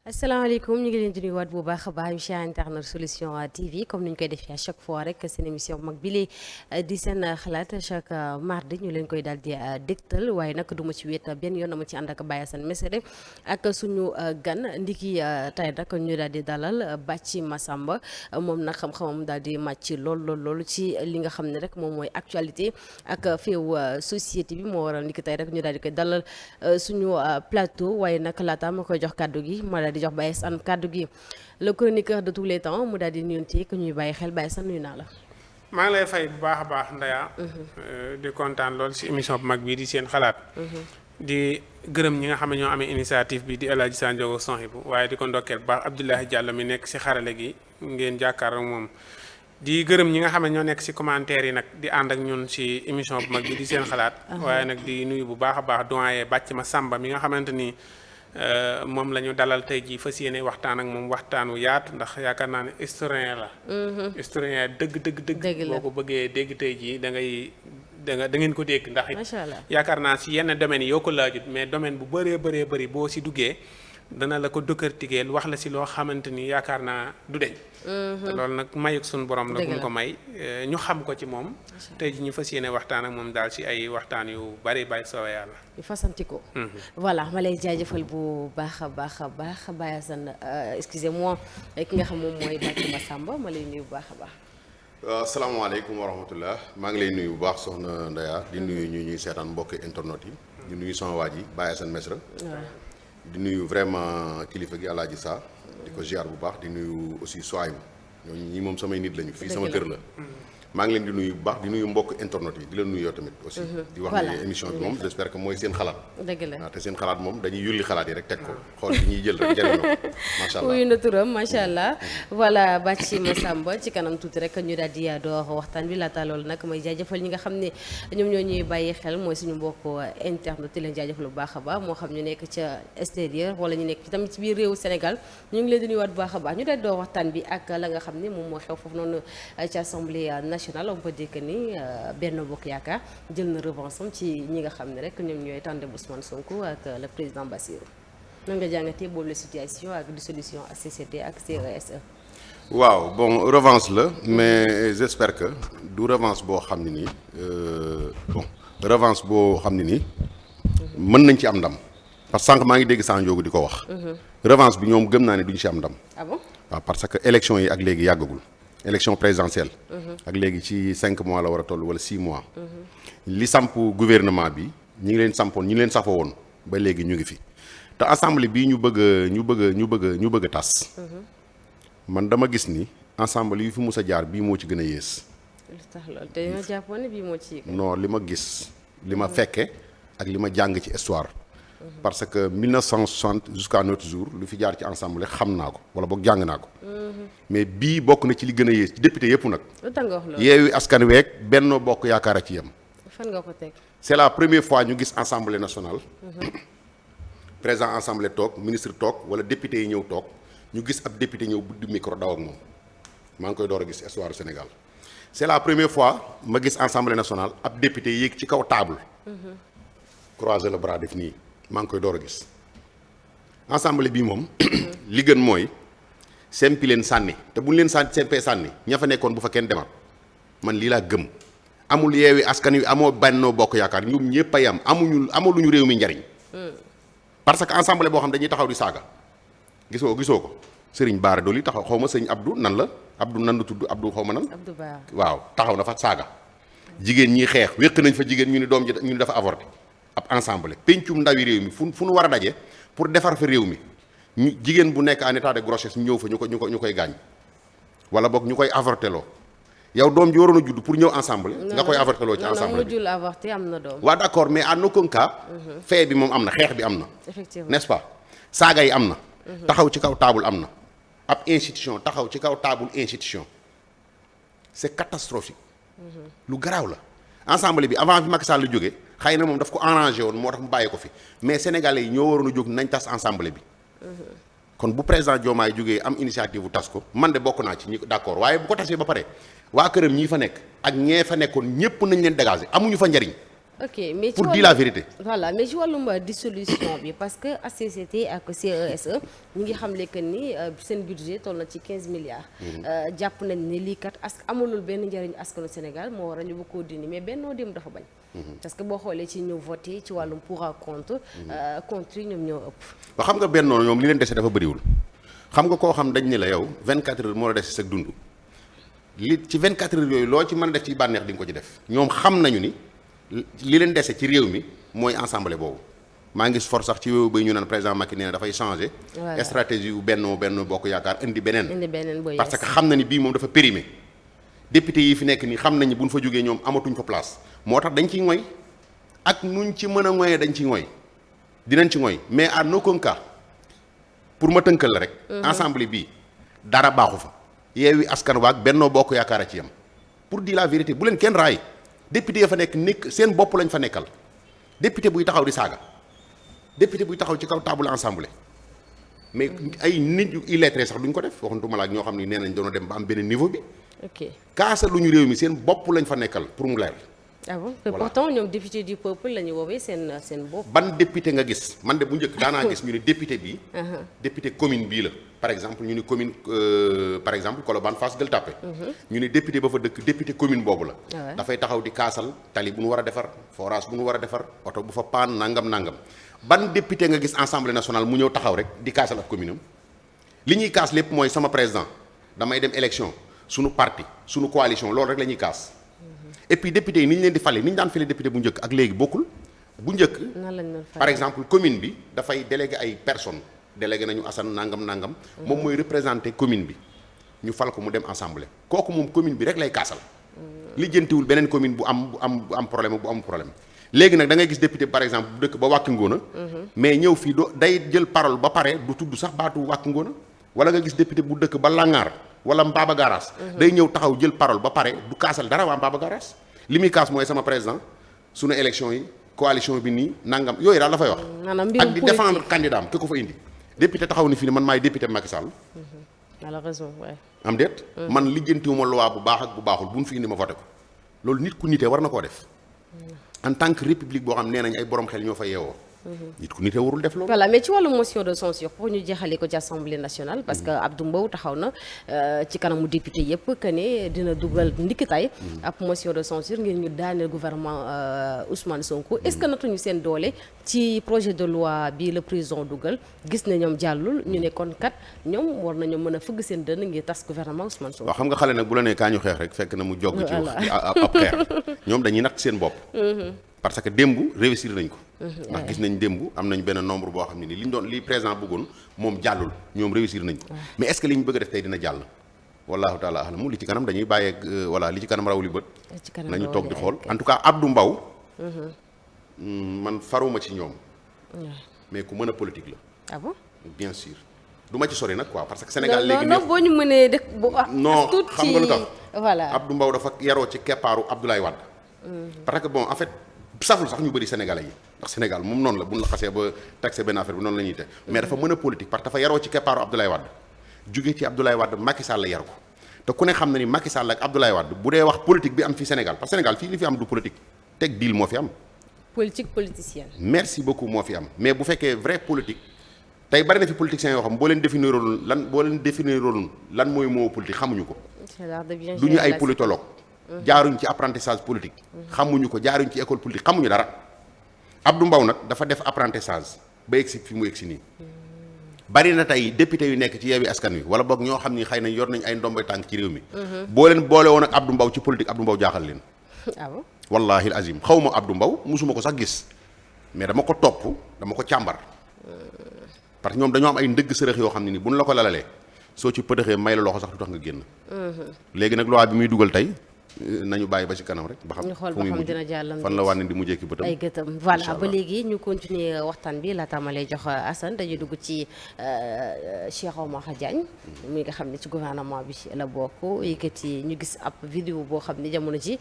asalaamaaleykum ñu ngi leen di nuyuwaat bu baax a baax monsieur internet solution TV comme ni ñu koy defee à chaque fois rek seen émission bu mag bi lee di seen xalaat chaque mardi ñu leen koy daal di dégtal waaye nag du ma ci wéet benn yoon dama ci ànd ak Baye Assane Mesere ak suñu gan ndiki tey nag ñu daal di dalal Bathie Massamba moom nag xam-xamam daal di màcc lool ci li nga xam ne rek moom mooy actualité ak féew société bi moo waral ndiki tey rek ñu daal di koy dalal suñu plateau waaye nag laata ma koy jox kàddu gi ma daal di jox Baye Assane kàddu gi le chroniqueur de tous les temps mu daal di nuyonte ku ñuy bàyyi xel Baye Assane nuyu naa la. maa ngi lay fay bu baax a baax Ndeya. di kontaan lool ci émission bu mag bii di seen xalaat. di gërëm ñi nga xam ne ñoo amee initiative bi di El Hadj Sanjogo Sonhibou waaye di ko ndokkeel bu baax Abdoulaye Diallo mi nekk ci xarale gi ngeen jàkkaarloo moom. di gërëm ñi nga xam ne ñoo nekk ci commentaire yi nag di ànd ak ñun ci émission bu mag bi di seen xalaat. waaye nag di nuyu bu baax a baax doyen Bathie Massamba mi nga xamante ni. moom la ñu dalal tey jii fas yéene waxtaan ak moom waxtaan wu yaatu ndax yaakaar naa ne historien la. historien dëgg. boo ko bëggee dégg tey jii da ngeen ko dégg ndax it. macha allah yaakaar naa si yenn domaines yi yoo ko laajut mais domaine bu bëree bëri boo si duggee dana la ko dëkkartigeel wax la si loo xamante ni yaakaar naa du deñ. te loolu nag mayuk suñu borom la ku ko may ñu xam ko ci moom. tey jii ñu fas yéene waxtaan ak moom daal si ay waxtaan yu bari soobee yàlla. yu fasanti ko. voilà ma lay jaajëfal bu baax a baax Baye Assane excusez-moi ki nga xam moom mooy Bathie Massamba ma lay nuyu bu baax a baax. asalaamaaleykum wa rahmatullah maa ngi lay nuyu bu baax soxna Ndeya di nuyu ñu ñuy seetaan mbokki internet yi di nuyu sama waa ji Baye Assane Mesra. di nuyu vraiment kilifa gi Alaaji Sa di ko ziar bu baax di nuyu aussi Soaybu ñooñu ñi moom samay nit lañu fii sama kër la. maa ngi leen di nuyu bu baax di nuyu mbokk internet yi di leen nuyu yow tamit aussi di wax ne émission bi moom j'espère que mooy seen xalaat dëgg la waaw te seen xalaat moom dañuy yulli xalaat yi rek teg ko xool bi ñuy jël rek jëriñoo macha allah wuyu na turam macha allah voilà Bathie Massamba ci kanam tuuti rek ñu daal di door waxtaan bi laata loolu nag mooy jaajëfal ñi nga xam ne ñoom ñoo ñuy bàyyi xel mooy suñu mbokk internet yi leen jaajëfal bu baax a baax moo xam ñu nekk ca extérieur wala ñu nekk tamit ci biir réewu Sénégal ñu ngi leen di nuyuwaat bu baax a baax ñu daal di door waxtaan bi ak la nga xam ne moom moo xew foofu noonu ci assemblée nationale on peut dire que ni Benno Bokk Yaakaar jël na revanche am ci ñi nga xam ne rek ñoom ñooy tandem Ousmane Sonko ak le président Bassirou nan nga jàngatee boobu la situation ak dissolution HCCT ak CESE. waaw bon revanche la mais j'espère que du revanche boo xam ne nii revanche boo xam ne nii mën nañ ci am ndam parce que sànq maa ngi dégg Sanjogo di ko wax. revanche bi ñoom gëm naa ne duñ ci am ndam. ah bon waaw parce que élection yi ak léegi yàggagul. élection présidentielle. ak léegi ci 5 mois la war a toll wala 6 mois. li samp gouvernement bi ñi ngi leen sampoon ñi leen safoo woon ba léegi ñu ngi fi te assemblée bii ñu bëgg a tas. man dama gis ni assemblée yu fi mus a jaar bii moo ci gën a yées. lu tax loolu te ñoo jàppoon ne bii moo ci. non li ma gis li ma fekke ak li ma jàng ci histoire. parce que 1960 jusqu'à notre jour lu fi jaar ci assemblée xam naa ko wala boog jàng naa ko. mais bii bokk na ci li gën a yées ci député yëpp nag. lu tax nga wax loolu Yewwi Askan Wi ak Benno Bokk Yaakaar a ci yem. fan nga ko teg. c'est la première fois ñu gis assemblée nationale. président assemblée toog ministre toog wala député yi ñëw toog ñu gis ab député ñëw buddi micro daw ak moom maa ngi koy door a gis histoire du Sénégal. c'est la première fois ma gis assemblée nationale ab député yéeg ci kaw table. croiser le bras def nii. maa ngi koy door a gis assemblée bii moom li gën mooy sempi leen sànni te buñ leen sempee sànni ña fa nekkoon bu fa kenn demal man lii laa gëm amul Yewwi Askan Wi amoo Benno Bokk Yaakaar ñoom ñëpp a yam amaluñu réew mi njariñ parce que assemblée boo xam dañuy taxaw di saaga gisoo ko Serigne Bara Dolly taxaw xaw ma sëñ Abdou nan la tudd Abdou xaw ma nan Abdou Ba waaw taxaw na fa saaga jigéen ñi xeex wéq nañ fa jigéen ñu ni doom ji ñu ni dafa avorté ab ensemble pencum ndawi réew mi fu nu war a daje pour defar fa réew mi ñu jigéen bu nekk en état de grossesse ñëw fa ñu koy gaañ wala boog ñu koy avorté loo yow doom ji waroon a judd pour ñëw ensemble nga koy avorté loo ci ensemble bi mujjul avorté am na doom. waaw d'accord mais en aucun cas fait bi moom am na xeex bi am na effectivement n'est-ce pas saaga yi am na taxaw ci kaw taabul am na ab institution taxaw ci kaw taabul institution c'est catastrophique lu garaaw la ensemble bi avant bi Macky Sall la jógee xëy na moom daf ko arrangé woon moo tax mu bàyyi ko fi mais sénégalais yi ñoo waroon a jóg nañ tas ensemble bi kon bu président Diomaye jógee am initiative bu tas ko man de bokk naa ci ñi d'accord waaye bu ko tasee ba pare waa këram ñii fa nekk ak ñee fa nekkoon ñépp nañ leen dégager amuñu fa njariñ ok mais ci pour dire la vérité. voilà mais ci wàllum dissolution bi parce que HCCT ak CESE ñu ngi xamle que ni seen budget toll na ci 15 milliards. jàpp nañ ni lii kat amulul benn njëriñ askanu Sénégal moo waral ñu bëgg koo dindi mais Benno dem dafa bañ. parce que boo xoolee ci ñu voté ci wàllum pour ak contre. contre yi ñoom ñoo ëpp. ba xam nga Benno ñoom li leen dese dafa bëriwul xam nga koo xam dañ ne la yow 24 heures moo la dese sa dund li ci 24 heures yooyu loo ci mën a def ci bànneex di nga ko ci def ñoom xam nañu ni. li leen dese ci réew mi mooy assemblée boobu maa ngi for sax ci wéewu bay ñu naan président Macky nee na dafay changer stratégie yu benn bokk yaakaar indi beneen parce que xam na ni bii moom dafa périmé député yi fi nekk nii xam nañu bu ñu fa jógee ñoom amatuñ fa place moo tax dañ ciy ngoy ak nuñ ci mën a ngoyee dañ ciy ngoy dinañ ci ngoy mais à aucun cas pour ma tënkal la rek assemblée bii dara baaxu fa Yewwi Askan Wi ak Benno Bokk Yaakaar a ci yam pour dire la vérité bu leen kenn raay député ya fa nekk seen bopp lañ fa nekkal député buy taxaw di saaga député buy taxaw ci kaw table assemblée mais ay nit yu illettré sax duñ ko def waxantuma la ak ñoo xam ne nee nañ doon dem ba am benn niveau bi. ok kaasa lu ñu réew mi seen bopp lañ fa nekkal pour mu leer. ah bon te pourtant ñoom député du peuple la ñu woowee seen bopp. ban député nga gis man de bu njëkk daanaa gis ñu ne député bii. député commune bii la. par exemple ñu ni commune par exemple Colobane Fass Gueule Tapée ñu ni député ba fa dëkk député commune boobu la dafay taxaw di kaasal tali bu nu war a defar forage bu nu war a defar oto bu fa paan nangam ban député nga gis Assemblée nationale mu ñëw taxaw rek di kaasal ak commune am li ñuy kaas lépp mooy sama président damay dem élection suñu parti suñu coalition loolu rek la ñuy kaas et puis député yi ni ñu leen di fale ni ñu daan fale député bu njëkk ak léegi bokkul bu njëkk par exemple commune bi dafay délégué ay personnes délégué nañu Assane nangam moom mooy représenté commune bi ñu fal ko mu dem assemblée kooku moom commune bi rek lay kaasal lijjantiwul beneen commune bu am problème bu am problème léegi nag da ngay gis député par exemple bu dëkk ba Wàkki Ngoona mais ñëw fii day jël parole ba pare du tudd sax baatu Wàkki Ngoona wala nga gis député bu dëkk ba Langaar wala Mbaba Garaas day ñëw taxaw jël parole ba pare du kaasal dara waa Mbaba Garaas li muy kaas mooy sama président sunu élection yi coalition bi nii nangam yooyu daal dafay wax ak di défendre candidat am ki ko fa indi député taxaw ni fii ne man maay député Macky Sall. malheureusement waaye. am déet. man lijjantiwuma loi bu baax ak bu baaxul bu ñu fi indi ma voté ko loolu nit ku nitee war na koo def en tant que république boo xam nee nañ ay borom xel ñoo fa yeewoo. nit ku nitee warul def loolu. voilà mais ci wàllu motion de censure pour ñu jeexalee ko ci assemblée nationale. parce que Abdou Mbow taxaw na ci kanamu député yëpp que ne dina dugal ndiki tay ab motion de censure ngir ñu daaneel gouvernement Ousmane Sonko. est-ce que natuñu seen doole ci projet de loi bi le président dugal gis na ñoom jàllul ñu ne kon kat ñoom war nañoo mën a fëgg seen dënn ngir tas gouvernement Ousmane Sonko. waaw xam nga xale nag bu la nee kaa ñu xeex rek fekk na mu jogg ci wax ab xeex ñoom dañuy natt seen bopp. parce que démb réussir nañ ko. ndax gis nañ démb am nañ benn nombre boo xam ne nii li président bëggoon moom jàllul ñoom réussir nañ ko. mais est-ce que li ñu bëgg a def tey dina jàll. wallahu taala alamu li ci kanam dañuy bàyyee voilà li ci kanam raw li bët. nañu toog di xool en tout cas Abdou Mbow. man faruma ci ñoom. mais ku mën a politique la. ah bon bien sûr du ma ci sori nag quoi parce que Sénégal léegi non boo ñu mënee dëkk bu non xam nga lu tax voilà Abdou Mbow dafa yaroo ci keppaaru Abdoulaye Wade. parce que bon en fait saful sax ñu bëri sénégalais yi ndax Sénégal moom noonu la bu ñu la xasee ba taxé benn affaire bi noonu la ñuy te mais dafa mën a politique parce que dafa yaroo ci keppaaru Abdoulaye Wade jóge ci Abdoulaye Wade Macky Sall la yar ko te ku ne xam na ni Macky Sall ak Abdoulaye Wade bu dee wax politique bi am fi Sénégal parce que Sénégal fii li fi am du politique teg deal moo fi am. politique politicienne. merci beaucoup moo fi am mais bu fekkee vrai politique tey bari na fi politiciens yoo xam boo leen définiroon lan mooy moo politique xamuñu ko. du ñu ay politologue. jaaruñ ci apprentissage politique. xamuñu ko jaaruñ ci école politique xamuñu dara. Abdou Mbow nag dafa def apprentissage ba egsi fi mu egsi nii. bari na tey député yu nekk ci Yewwi Askan Wi wala boog ñoo xam ni xëy na yor nañ ay ndomboy tànk ci réew mi. boo leen boole woon ak Abdou Mbow ci politique Abdou Mbow jaaxal leen. ah bon wallahi azim xaw ma Abdou Mbow musuma ko sax gis mais dama ko topp dama ko càmbar. parce que ñoom dañoo am ay ndëgg sërëx yoo xam ne ni buñ la ko lalalee soo ci pëdëxee may la loxo sax du tax nga génn. léegi nag loi bi muy dugal tey nañu bàyyi ba ci kanam rek. ba xam fu muy mujj fan la wànn di mujjee ki bëtam ay gëtam voilà ba léegi ñu continuer waxtaan bi laata ma lay jox Assane dañuy dugg ci Cheikh Oumar Diagne mi nga xam ne ci gouvernement bi la bokk yëkkati ñu gis ab vidéo boo xam ne jamono ji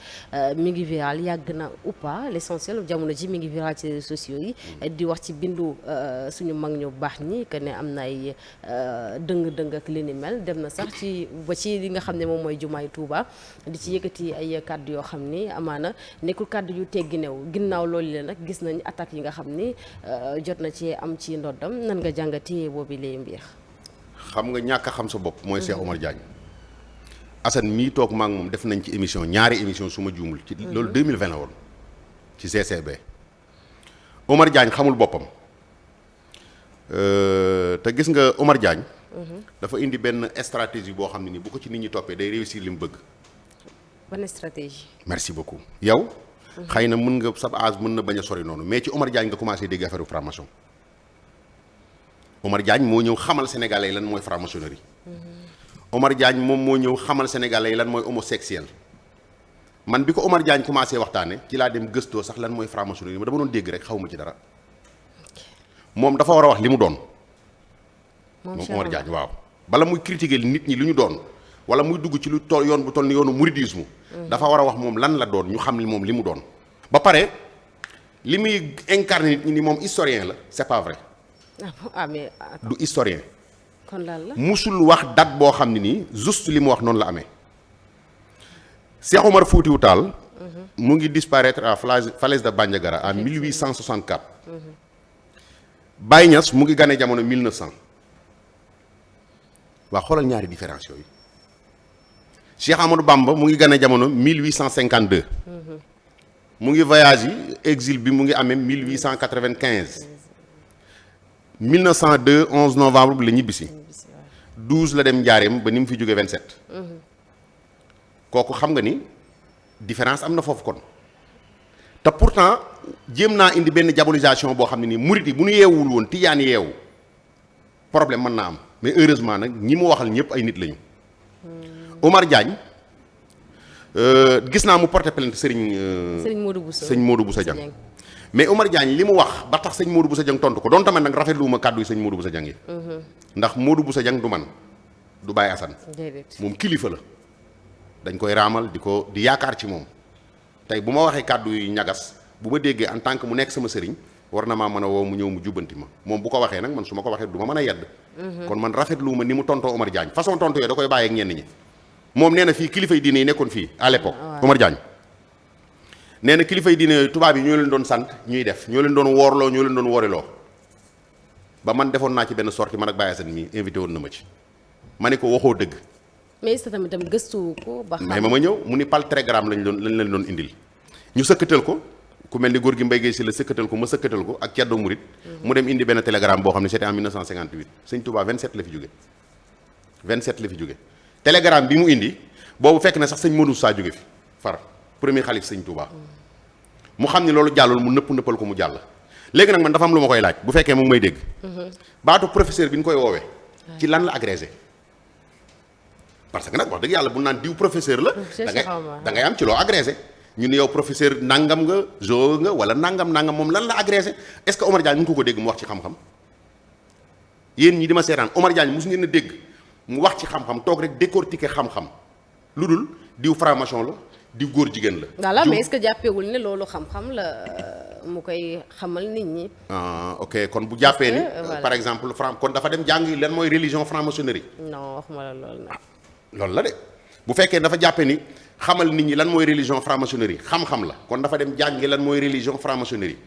mi ngi viral yàgg na ou pas l'essentiel jamono ji mi ngi viral ci réseaux sociaux yi di wax ci bindu suñu mag ñu baax ñi que ne am na ay dëng-dëng ak li ni mel dem na sax ci ba ci li nga xam ne moom mooy jumaay Touba di ci yëkkati yëkkati ay kàddu yoo xam ni amaana nekkul kàddu yu tegginew ginnaaw loolu la nag gis nañ attaques yi nga xam ni jot na ci am ci ndoddam nan nga jàngati boobu lay mbir. xam nga ñàkk a xam sa bopp mooy Cheikh Omar Diagne. Assane mii toog maa ngi moom def nañ ci émission ñaari émission su ma juumul ci loolu 2020 la woon ci CCB. Omar Diagne xamul boppam te gis nga Omar Diagne. dafa indi benn stratégie boo xam ne ni bu ko ci nit ñi toppee day réussir li mu bëgg. ban stratégie. merci beaucoup yow. xëy na mën nga sab âge mën na bañ a sori noonu mais ci Omar Diagne nga commencé dégg affaire franc-maçon. Omar Diagne moo ñëw xamal sénégalais yi lan mooy franc-maçonnerie. Omar Diagne moom moo ñëw xamal sénégalais yi lan mooy homosexuel. man bi ko Omar Diagne commencé waxtaane ci laa dem gëstoo sax lan mooy franc-maçonnerie ma dama doon dégg rek xaw ma ci dara. moom dafa war a wax li mu doon. moom Omar Diagne waaw bala muy critiquer nit ñi lu ñu doon wala muy dugg ci lu toll yoon bu toll ni yoonu mouridisme dafa war a wax moom lan la doon ñu xam li moom li mu doon ba pare li muy incarné nit ñi ni moom historien la c'est pas vrai mais du historien kon lan la musul wax date boo xam ne nii juste li mu wax noonu la amee Cheikh Omar Foutiyou Tall mu ngi disparaître à falaise de Bandiagara en 1864 Baye Niass mu ngi gane jamono 1900 waa xoolal ñaari différence yooyu Cheikh Amadou Bamba mu ngi gane jamono 1852 mu ngi voyage yi exil bi mu ngi amee 1895 1902 11 novembre bi la ñibbisi 12 la dem njaareem ba ni mu fi jóge 27 kooku xam nga ni différence am na foofu kon te pourtant jéem naa indi benn diabolisation boo xam ne nii murit yi bu ñu yeewul woon tijaan yeewu problème mën naa am mais heureusement nag ñi mu waxal ñëpp ay nit lañu. Omar Diagne gis naa mu porté plainte Serigne Modou Bousso Dieng mais Omar Diagne li mu wax ba tax sëñ Modou Bousso Dieng tontu ko doon tamit nag rafetluwuma kàddu yi sëñ Modou Bousso Dieng yi. ndax Modou Bousso Dieng du man du Baye Assane. moom kilifa la dañ koy raamal di yaakaar ci moom tey bu ma waxee kàddu yu ñagas bu ma déggee en tant que mu nekk sama sëriñ war na maa mën a woo mu ñëw mu jubbanti ma moom bu ko waxee nag man su ma ko waxee du ma mën a yedd. kon man rafetluwuma ni mu tontoo Omar Diagne façon tontu yooyu da koy bàyyi ak ñenn ñi. moom nee na fii kilifa yi diine yi nekkoon fii à l'époque Omar Diagne nee na kilifa yi diine yooyu tubaab yi ñoo leen doon sant ñuy def ñoo leen doon woorloo ñoo leen doon woriloo ba man defoon naa ci benn sortie man ak Baye Assane mi invité woon na ma ci ma ne ko waxoo dëgg. mais est-ce que tamit gëstu ko ba xam. mais ma ñëw mu ni pal télégramme lañ leen doon indil ñu sëkkatal ko ku mel ni góor gi Mbaye Guèye si la sëkkatal ko ma sëkkatal ko ak Ceddo Murit mu dem indi benn télégramme boo xam ne c'était en 1958 sëñ Touba 27 la fi jóge 27 la fi jóge télégramme bi mu indi boobu fekk na sax sëñ Modou Sa jóge fi far premier xalif sëñ Touba mu xam ni loolu jàllul mu nëppal ko mu jàll léegi nag man dafa am lu ma koy laaj bu fekkee mu ngi may dégg baatu professeur bi ñu koy woowee ci lan la agrégé parce que nag wax dëgg yàlla bu naan diw professeur la da ngay am ci loo agrégé ñu ne yow professeur nangam nga jo nga wala nangam moom lan la agrégé est-ce que Omar Diagne mu ngi ko dégg mu wax ci xam-xam yéen ñi di ma seetaan Omar Diagne mosu ngeen a dégg mu wax ci xam-xam toog rek décortiquer xam-xam lu dul diw franc-maçon la diw góor jigéen la. voilà mais est-ce que jàppewul ne loolu xam-xam la mu koy xamal nit ñi. ok kon bu jàppee ni par exemple kon dafa dem jàng lan mooy religion franc-maçonnerie. non waxuma la loolu nag. loolu la de bu fekkee dafa jàppee ni xamal nit ñi lan mooy religion franc-maçonnerie xam-xam la kon dafa dem jàngi lan mooy religion franc-maçonnerie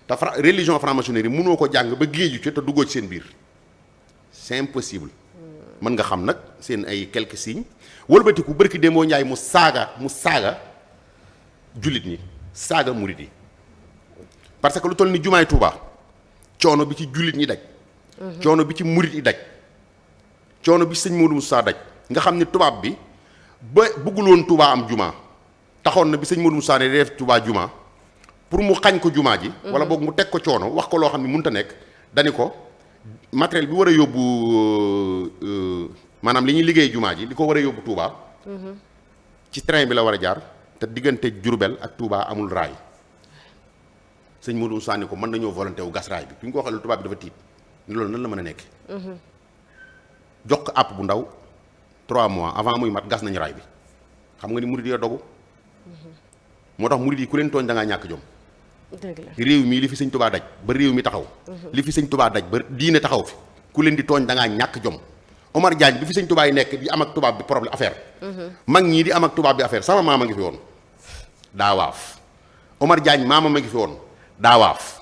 te religion franc-maçonnerie mënoo ko jàng ba géeju ci te duggoo ci seen biir c'est impossible. mën nga xam nag seen ay quelques signes wëlbatiku bërki démboo njaay mu saaga jullit ñi saaga murit yi parce que lu toll ni jumaay Touba coono bi ci jullit ñi daj. coono bi ci murit yi daj coono bi sëñ Modou Moussa daj nga xam ni tubaab bi ba bëggul woon Touba am juma taxoon na bi sëñ Modou Moussa ne def Touba juma pour mu xañ ko jumaa ji. wala boog mu teg ko coono wax ko loo xam ne mënut a nekk dani ko. matériel bi war a yóbbu maanaam li ñuy liggéey jumaa ji li ko war a yóbbu Touba. ci train bi la war a jaar te diggante Diourbel ak Touba amul raay sëñ Modou Sani ko mën nañoo volonté wu gas raay bi bi ñu ko waxee Touba bi dafa tiit ni loolu nan la mën a nekk. jox ko àpp bu ndaw 3 mois avant muy mat gas nañu raay bi xam nga ni murid yi dogu. moo tax murid yi ku leen tooñ da ngaa ñàkk jom. réew mi li fi sëñ Touba daj ba réew mi taxaw li fi sëñ Touba daj ba diine taxaw fi ku leen di tooñ da ngaa ñàkk jom Omar Diagne bi fi sëñ tubaab yi nekk di am ak tubaab bi problème affaire. mag ñii di am ak tubaab bi affaire sama maama ngi fi woon daa waaf Omar Diagne maama ma ngi fi woon daa waaf.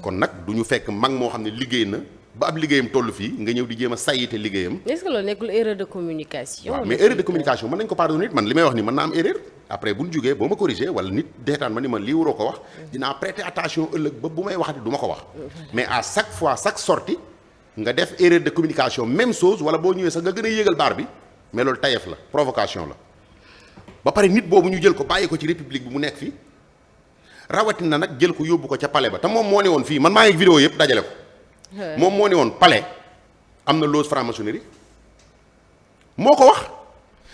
kon nag du ñu fekk mag moo xam ne liggéey na ba ab liggéeyam toll fii nga ñëw di jéem a sayite liggéeyam. est-ce que loolu nekkul erreur de communication. waaw mais erreur de communication mën nañ ko pardonner nit man li may wax ni mën naa am erreur après bu ñu jugee boo ma corriger wala nit deetaan ma ni man lii waroo ko wax dinaa prêter attention ëllëg ba bu may waxati du ma ko wax. mais à chaque fois chaque sortie nga def erreur de communication même chose wala boo ñëwee sax nga gën a yéegal baar bi mais loolu tayef la provocation la ba pare nit boobu ñu jël ko bàyyi ko ci république bi mu nekk fii rawatina nag jël ko yóbbu ko ca palais ba te moom moo ne woon fii man maa ngi vidéo yëpp dajale ko. moom moo ne woon palais am na loge franc-maçonnerie moo ko wax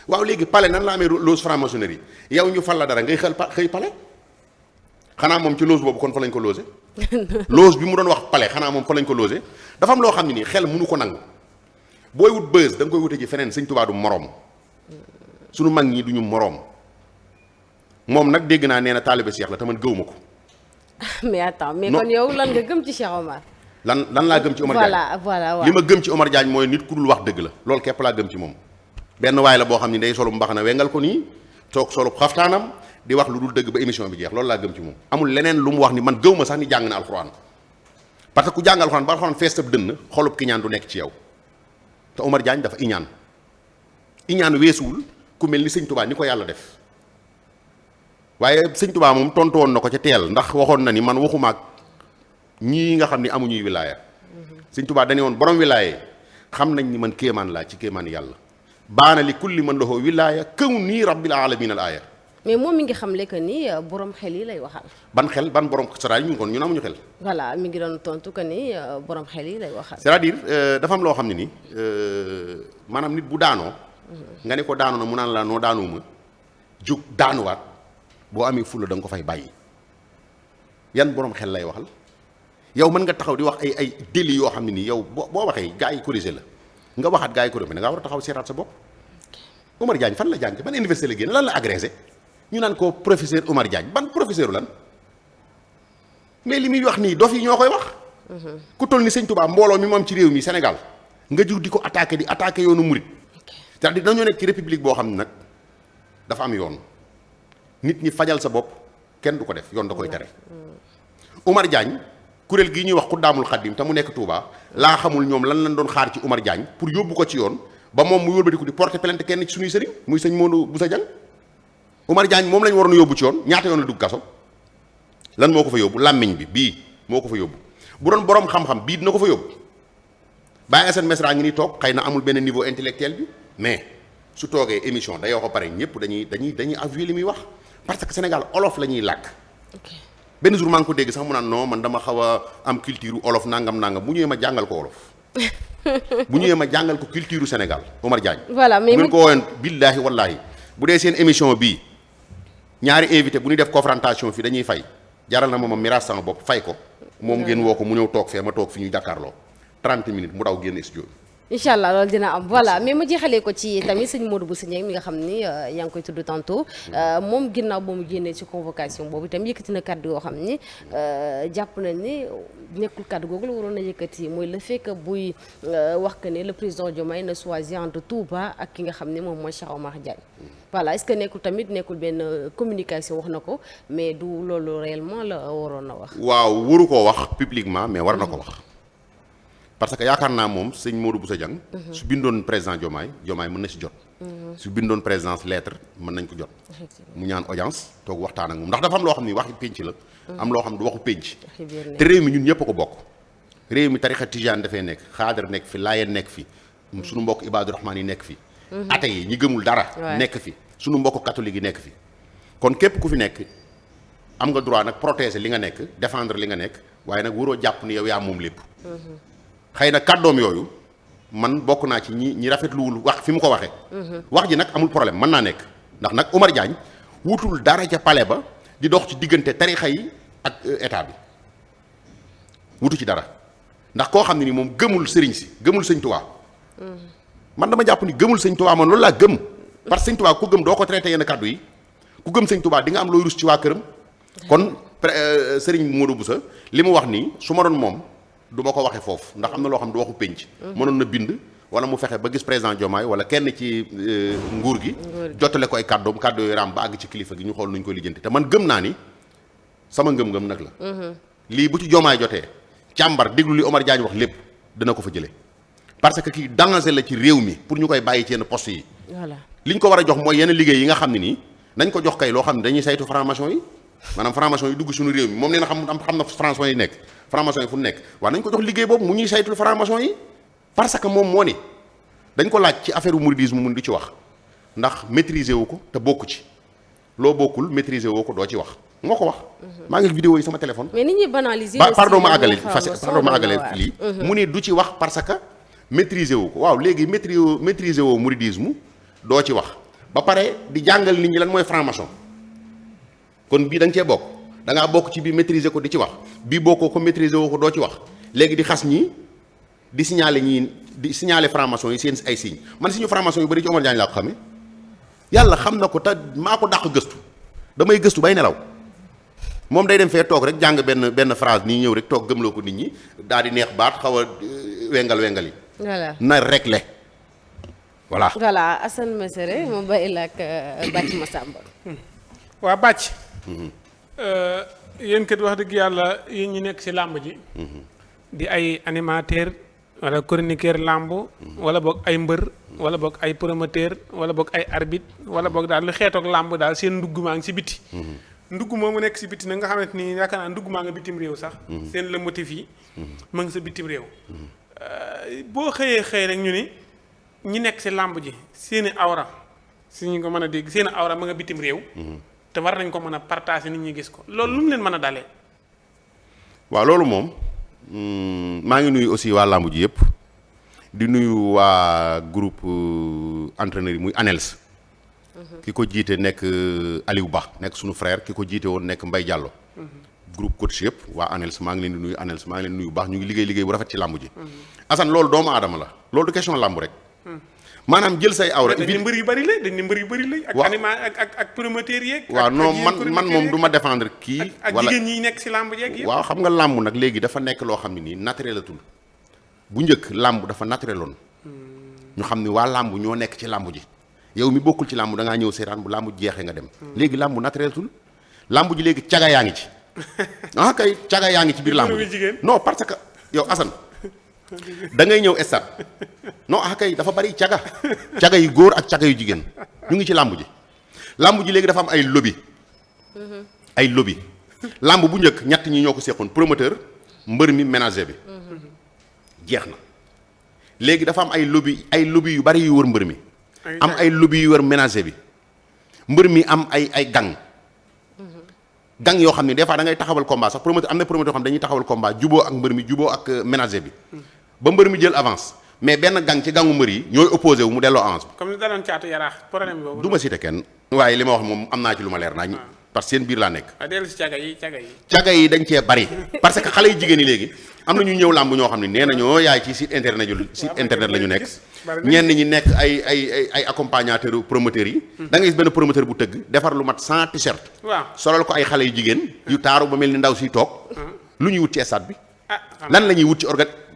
waaw léegi palais nan la amee loge franc-maçonnerie yow ñu fal la dara ngay xëy palais xanaa moom ci loge boobu kon fa lañ ko logé loge bi mu doon wax palais xanaa moom fa lañ ko logé dafa am loo xam ne nii xel mënu ko nangu booy wut buzz da nga koy wute ji feneen sëñ Tuubaa du moroom sunu mag ñi duñu moroom moom nag dégg naa nee na taalibe Cheikh la te man gëw ma ko. mais attends mais kon yow lan nga gëm ci Cheikh Omar. lan laa gëm ci Omar Diagne voilà li ma gëm ci Omar Diagne mooy nit ku dul wax dëgg la loolu képp laa gëm ci moom benn waay la boo xam ni day solu mbaxana wengal ko nii toog solu xaftaanam di wax lu dul dëgg ba émission bi jeex loolu laa gëm ci moom amul leneen lu mu wax ni man gëw ma sax ni jàng na alxuraan parce que ku jàng alxuraan ba alxuraan fees tab dënn xolub ki ñaan du nekk ci yow te Omar Diagne dafa iñaan weesuwul ku mel ni sëñ Touba ni ko yàlla def waaye sëñ Touba moom tontu woon na ko ca teel ndax waxoon na ni man waxumaak ñii nga xam ni amuñuy wilaaya sëñ Tuubaa dañu woon borom wilaaya xam nañ ni man kéemaan laa ci kéemaan yàlla baana li kulli man lahu wilaaya kaw nii rabbil alamin al aaya mais moom mi ngi xam le que ni borom xel yi lay waxal. ban xel ban borom c'est-à-dire ñun kon ñun amuñu xel. voilà mi ngi doon tontu que ni borom xel yi lay waxal. c'est-à-dire dafa am loo xam ne ni maanaam nit bu daanoo. nga ne ko daanoo na mu naan la noo daanuwuma jóg daanuwaat boo amee fulla da nga ko fay bàyyi yan borom xel lay waxal. yow mën nga taxaw di wax ay délits yoo xam ne nii yow boo waxee gars yi corrigé la nga waxaat gars yi corrigé da ngaa war a taxaw seetaat sa bopp Omar Diagne fan la jàng ban université la génn lan la agrégé ñu naan ko professeur Omar Diagne ban professeur lan mais li muy wax nii dof yi ñoo koy wax. ku toll ni sëñ Touba mbooloo mi moom ci réew mi Sénégal nga jug di ko attaqué di attaqué yoonu murit c'est-à-dire dañoo nekk ci république boo xam ne nag dafa am yoon nit ñi fajal sa bopp kenn du ko def yoon da koy tere Omar Diagne. kuréel gii ñuy wax Xuddaamul Xaddim te mu nekk Touba laa xamul ñoom lan lañ doon xaar ci Omar Diagne pour yóbbu ko ci yoon ba moom mu wëlbatiku di porter plainte kenn ci suñuy sëriñ muy sëñ Modou Boussa Dieng Omar Diagne moom lañ waroon a yóbbu ci yoon ñaata yoon la dugg kaso lan moo ko fa yóbbu làmmiñ bi bii moo ko fa yóbbu bu doon borom xam-xam bii dina ko fa yóbbu Baye Assane Mesra ngi ni toog xëy na amul benn niveau intellectuel bi mais su toogee émission day wax ba pare ñëpp dañuy avouer li muy wax parce que Sénégal olof la ñuy làkk. benn jour maa ngi ko dégg sax mu naan non man dama xaw a am culture olof nangam bu ñëwee ma jàngal ko olof bu ñëwee ma jàngal ko culture Sénégal Omar Diagne. voilà mais bu ngeen ko woowee billaahi wallaahi bu dee seen émission bii ñaari invité bu ñuy def confrontation fii dañuy fay jaral na ma miraas sama bopp fay ko moom ngeen woo ko mu ñëw toog fee ma toog fi ñu jàkkaarloo 30 minutes mu daw génn studio. incha allah loolu dina am voilà mais ma jeexalee ko ci tamit sëñ Modou Bousso Dieng mi nga xam ni yaa ngi koy tudd tantôt moom ginnaaw ba mu génnee ci convocation boobu itam yëkkati na kàddu yoo xam ni jàpp nañ ni nekkul kàddu googu la waroon a yëkkati mooy le fait que buy wax que ne le président Diomaye na choisir entre Touba ak ki nga xam ne moom mooy Cheikh Omar Diagne voilà est-ce que nekkul benn communication wax na ko mais du loolu réellement la waroon na wax. waaw waru koo wax publiquement mais war na ko wax. parce que yaakaar naa moom sëñ Modou Bousso Dieng su bindoon président Diomaye mën na si jot. su bindoon présidence lettre mën nañ ko jot. mu ñaan audience toog waxtaan ak moom ndax dafa am loo xam ni waxi pénc la. am loo xam ne du waxu pénc. te réew mi ñun ñëpp a ko bokk. réew mi tarixa tijaan dafay nekk xaadar nekk fi laayeen nekk fi. suñu mbokk Ibadu Rahman yi nekk fi. ate yi ñi gëmul dara. nekk fi suñu mbokk catholique yi nekk fi. kon képp ku fi nekk am nga droit nag protéger li nga nekk défendre li nga nekk waaye nag waroo jàpp ni yow yaa moom lépp. xëy na kàddoom yooyu man bokk naa ci ñi rafetluwul wax fi mu ko waxee. wax ji nag amul problème mën naa nekk ndax nag Omar Diagne wutul dara ca palais ba di dox ci diggante tarixa yi ak état bi wutu ci dara ndax koo xam ne ni moom gëmul sëriñ si gëmul sëñ Tuubaa man dama jàpp ni gëmul sëñ Tuubaa man loolu laa gëm parce que sëñ Tuubaa ku gëm doo ko traité yenn kàddu yi ku gëm sëñ Tuubaa di nga am looy rus ci waa këram kon sëriñ Modou Bousso li mu wax nii su ma doon moom du ma ko waxee foofu ndax am na loo xam du waxu pénc mënoon na bind wala mu fexe ba gis président Diomaye wala kenn ci nguur gi jottale ko ay kàddoom kàddu yooyu raam ba àgg ci kilifa gi ñu xool nu ñu koy lijjanti te man gëm naa ni sama ngëm-ngëm nag la lii bu ci Diomaye jotee càmbar déglu li Omar Diagne wax lépp dina ko fa jëlee parce que kii danger la ci réew mi pour ñu koy bàyyi ci yenn poste yi voilà li ñu ko war a jox mooy yenn liggéey yi nga xam ne nii nañ ko jox kay loo xam ne dañuy saytu franc-maçon yi maanaam franc-maçon yi dugg suñu réew mi moom nee na xam na franc-maçon yi nekk franc-maçon yi fu nekk waaw nañ ko jox liggéey boobu mu ñuy saytul franc-maçon yi parce que moom moo ni dañ ko laaj ci affaire mouridisme mun di ci wax ndax maîtriser wu ko te bokku ci loo bokkul maîtriser woo ko doo ci wax moo ko wax maa ngi vidéo yi sama téléphone mais nit ñi banaliser pardon ma àggale lii mu ni du ci wax parce que maîtriser wu ko waaw léegi maîtriser woo mouridisme doo ci wax ba pare di jàngal nit ñi lan mooy franc-maçon kon bii da nga cee bokk da ngaa bokk ci bii maîtriser ko di ci wax bii bokkoo ko maîtriser woo ko doo ci wax léegi di xas ñii di signaler franc-maçon yi seen ay signes man suñu franc-maçon yu bëri ci Omar Diagne laa ko xamee yàlla xam na ko te maa ko dàq gëstu damay gëstu bay nelaw moom day dem fee toog rek jàng benn phrase nii ñëw rek toog gëmloo ko nit ñi daal di neex baat xaw a wengal yi voilà na réglé voilà Assane Mesere moom bàyyi la ak Bathie Massamba waa bàcc yéen kat wax dëgg yàlla yéen ñi nekk ci làmb ji di ay animateur wala chroniqueur làmb wala boog ay mbër wala boog ay promoteur wala boog ay arbitre wala boog daal lu xeetoog làmb daal seen ndugg maa ngi ci biti ndugg moomu nekk ci biti na nga xamante ni yaakaar naa ndugg maa nga bitim réew sax seen le motif yi ma ngi sa bitim réew boo xëyee rek ñu ni ñi nekk ci làmb ji seeni awra si ñu ko mën a dégg seeni awra ma nga bitim réew te war nañ ko mën a partager nit ñi gis ko loolu lu mu leen mën a dalee waaw loolu moom maa ngi nuyu aussi waa làmb ji yëpp di nuyu waa groupe entraîneur yi muy ANELS ki ko jiite nekk Aliou Ba nekk suñu frère ki ko jiite woon nekk Mbaye Diallo groupe coach yëpp waa ANELS maa ngi leen di nuyu ANELS maa ngi leen di nuyu baax ñu ngi liggéey bu rafet ci làmb ji Assane loolu doomu aadama la loolu du question làmb rek maanaam jël say awra dañ ni mbër yu bëri la dañ ni mbër yu bëri la ak anima ak promoteur yeeg waaw non man moom du ma défendre kii ak jigéen ñi nekk si làmb yeeg yëpp waaw xam nga làmb nag léegi dafa nekk loo xam ne nii naturel la tul bu njëkk làmb dafa naturel loon ñu xam ne waa làmb ñoo nekk ci làmb ji yow mi bokkul ci làmb da ngaa ñëw seetaan bu làmb jeexee nga dem léegi làmb naturel tul làmb ji léegi caga yaa ngi ci kay caga yaa ngi ci biir làmb ji non parce que yow Assane da ngay ñëw stade non kay dafa bari caga yu góor ak caga yu jigéen ñu ngi ci làmb ji léegi dafa am ay lobby làmb bu njëkk ñett ñi ñoo ko seqoon promoteur mbër mi ménager bi jeex na léegi dafa am ay lobby yu bari yu wër mbër mi am ay lobby yu wër ménager bi mbër mi am ay gang yoo xam ne des fois da ngay taxawal combat sax promoteur am na promoteur yoo xam ne dañuy taxawal combat juboo ak mbër mi juboo ak ménager bi ba mbër mi jël avance mais benn gang ci gangu mbër yi ñooy opposé wu mu delloo avance bi. comme ni daloon caatu yaraax problème boobu. du ma cité kenn. waaye li ma wax moom am naa ci lu ma leer nañ parce que seen biir laa nekk. dellu si caga yi. caga yi dañ cee bari parce que xale yu jigéen yi léegi am na ñu ñëw làmb ñoo xam ne nee nañoo yaay ci site internet la ñu nekk. ñenn ñi nekk ay accompagnateur promoteurs yi. da nga gis benn promoteur bu tëgg defar lu mat 100 t-shirt. waaw solal ko ay xale yu jigéen. yu taaru ba mel ni ndaw siy toog. lu ñuy wut ci stade bi. lan la ñuy wut ci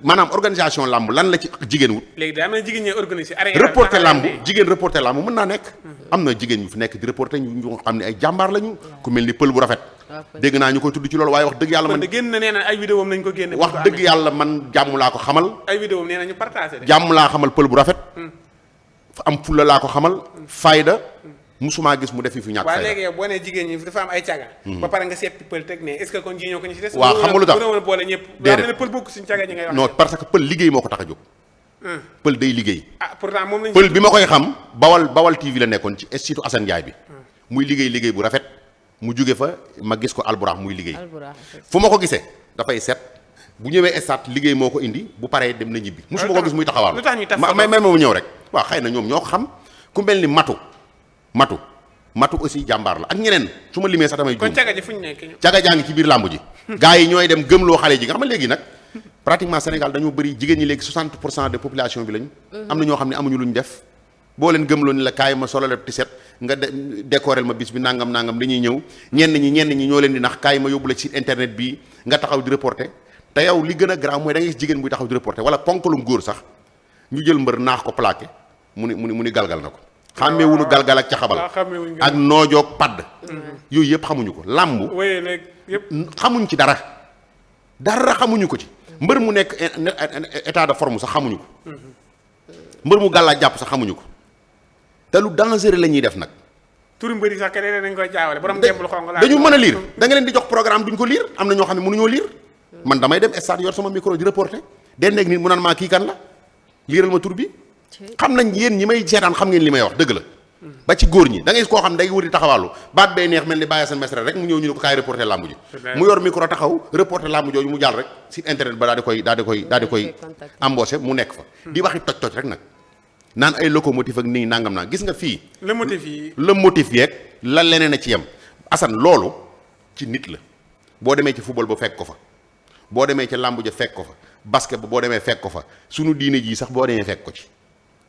maanaam organisation làmb lan la ci jigéen wut. léegi daa am na jigéen ñi organisé. reporter làmb jigéen reporter làmb mën naa nekk. am na jigéen ñu fi nekk di reporter ñu xam ne ay jàmbaar lañu. ku mel ni pël bu rafet. dégg naa ñu koy tudd ci loolu waaye wax dëgg yàlla man. génn na nee na ay vidéo am nañ ko génne. wax dëgg yàlla man jàmm laa ko xamal. ay vidéo am nee na ñu partagé. jàmm laa xamal pël bu rafet. am fulla laa ko xamal. fayda musuma gis mu def fi ñàkk fayda. waaw léegi yow boo nee jigéen ñi dafa am ay caga. ba pare nga seppi pël teg ne est-ce que kon ji ñoo ko ñu ci des. waaw xam nga lu tax bu boole ñëpp. déedéet pël bokk suñu caga ñi ngay wax. non parce que pël liggéey moo ko tax a jóg. pël day liggéey. pourtant moom lañ. pël bi ma koy xam bawal TV la nekkoon ci institut Assane Ndiaye bi. muy liggéey bu rafet mu jóge fa ma gis ko alburax muy liggéey. fu ma ko gisee dafay set bu ñëwee stade liggéey moo ko indi bu paree dem na ñibbi. musuma ko gis muy taxawal lu tax ñu taf may ma ñëw rek waaw xëy na ñoom ñoo ko xam ku mel ni matu aussi jàmbaar la ak ñeneen su ma limee sax damay juum. kon caga ji fu ñu nekk caga jaa ngi ci biir làmb ji. gars yi ñooy dem gëmloo xale ji nga xam ne léegi nag pratiquement Sénégal dañoo bëri jigéen ñi léegi 60% de population bi lañu. am na ñoo xam ne amuñu lu ñu def boo leen gëmloo ni la kaay ma solo la tiset nga décorel ma bis bi nangam dañuy ñëw ñenn ñi ñoo leen di nax kaay ma yóbbu la ci internet bi nga taxaw di reporter te yow li gën a grave mooy da ngay gis jigéen buy taxaw di reporter wala ponkalum góor sax ñu jël mbër naax ko plaqué mu ni galgal na ko. xàmmee wuñu galgal ak caxabal ak noojoog padd. yooyu yëpp xamuñu ko làmb. xamuñ ci dara xamuñu ko ci. mbër mu nekk état de forme sax xamuñu ko. mbër mu gàllaa jàpp sax xamuñu ko te lu dangereux la ñuy def nag. turu mbëri sax keneen dañ koy jaawale borom ngembul xonq la dañu mën a lire da nga leen di jox programme duñ ko lire am na ñoo xam ne mënuñoo lire man damay dem stade yor sama micro di reporter den nekk nit mu naan maa kii kan la liiral ma tur bi xam nañ yéen ñi may seetaan xam ngeen li may wax dëgg la ba ci góor ñi da ngay gis koo xam day wër di taxawàllu baat bay neex mel ni bàyyi seen mestre rek mu ñëw ñu ne ko kaay reporter làmb ji mu yor micro taxaw reporter làmb jooju mu jàll rek site internet ba daal di koy embauché mu nekk fa di waxi toj rek nag naan ay locomotive ak nii nangam naa gis nga fii le motif yeeg la leneen a ci yem Assane loolu ci nit la boo demee ci football ba fekk ko fa boo demee ci làmb ja fekk ko fa basket ba boo demee fekk ko fa sunu diine jii sax boo demee fekk ko ci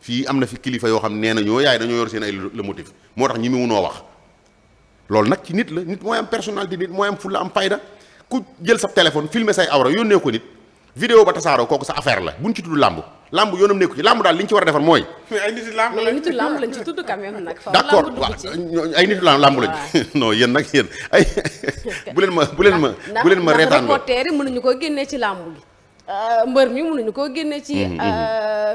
fii am na fi kilifa yoo xam nee na ñoo yaay dañoo yor seen ay le motif moo tax ñi mu munoo wax loolu nag ci nit la nit mooy am personnalité nit mooy am fulla am fayda ku jël sa téléphone filmer say awra yónnee ko nit vidéo ba tasaaroo kooku sa affaire la buñ ci tudd làmb yoonam nekku ci làmb daal li ñu ci war a defar mooy. mais ay nitu làmb lañ ci tudd quand même nag. d'accord waaw ay nitu làmb lañ non yéen nag yéen ay bu leen ma reetaan ndax reporter yi mënuñu koo génnee ci làmb gi. mbër mi mënuñu koo génnee ci